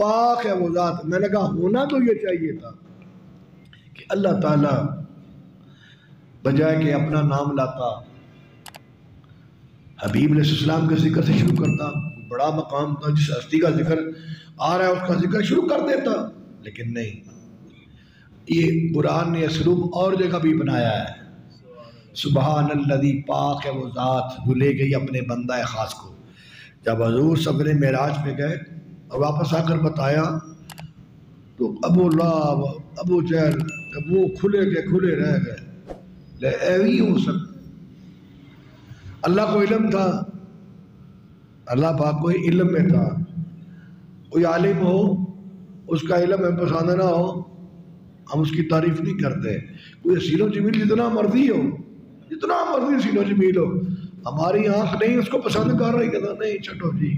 پاک ہے وہ ذات. میں نے کہا ہونا تو یہ چاہیے تھا کہ اللہ تعالیٰ بجائے کہ اپنا نام لاتا حبیب علیہ السلام کے ذکر سے شروع کرتا. بڑا مقام تھا، جس ہستی کا ذکر آ رہا ہے اس کا ذکر شروع کر دیتا. لیکن نہیں، یہ قرآن نے اسلوب اور جگہ بھی بنایا ہے. سبحان الذی، پاک ہے وہ ذات جو لے گئی اپنے بندہ خاص کو. جب حضور سفر معراج پہ گئے اور واپس آ کر بتایا تو ابو لہب ابو جہل وہ کھلے کے کھلے رہ گئے. لے ایوی ہو سکتا، اللہ کو علم تھا، اللہ پاک کو علم میں تھا. کوئی عالم ہو اس کا علم ہمیں پسند نہ ہو ہم اس کی تعریف نہیں کرتے. کوئی حسین و جمیل جتنا مرضی ہو، جتنا مرضی حسین و جمیل ہو، ہماری آنکھ نہیں اس کو پسند کر رہی، کہتا نہیں چھٹو جی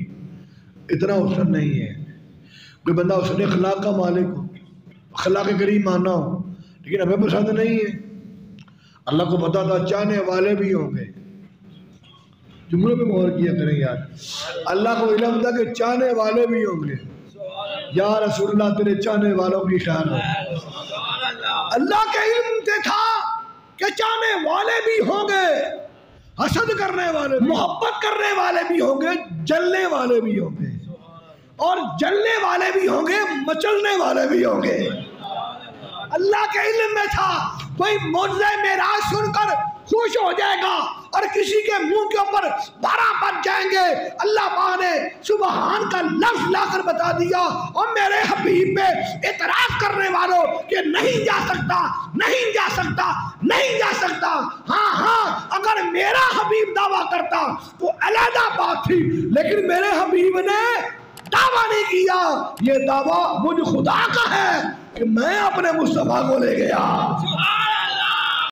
اتنا حسن نہیں ہے. کوئی بندہ حسن اخلاق کا مالک ہو، اخلاق کریم مانا ہو، لیکن ہمیں پسند نہیں ہے. اللہ کو پتا تھا چاہنے والے بھی ہوں گے. جملوں پہ غور کیا کریں یار. اللہ کو علم تھا کہ چاہنے والے بھی ہوں گے. یا رسول اللہ تیرے چاہنے والوں کی خیال ہو. اللہ کے علم سے تھا کہ چاہنے والے بھی ہوں گے، حسد کرنے والے، محبت کرنے والے بھی ہوں گے، جلنے والے بھی ہوں گے، اور جلنے والے بھی ہوں گے، مچلنے والے بھی ہوں گے. اللہ کے علم میں تھا کوئی معجزہ معراج سن کر خوش ہو جائے گا اور کسی کے منہ کے اوپر 12 بج جائیں گے. اللہ پاک نے سبحان کا لفظ لا کر بتا دیا اور میرے حبیب پہ اعتراض کرنے والوں کہ نہیں جا سکتا، نہیں جا سکتا، نہیں جا سکتا. ہاں اگر میرا حبیب دعویٰ کرتا تو علیحدہ بات تھی، لیکن میرے حبیب نے دعویٰ نہیں کیا. یہ دعویٰ مجھ خدا کا ہے کہ میں اپنے مصطفیٰ کو لے گیا.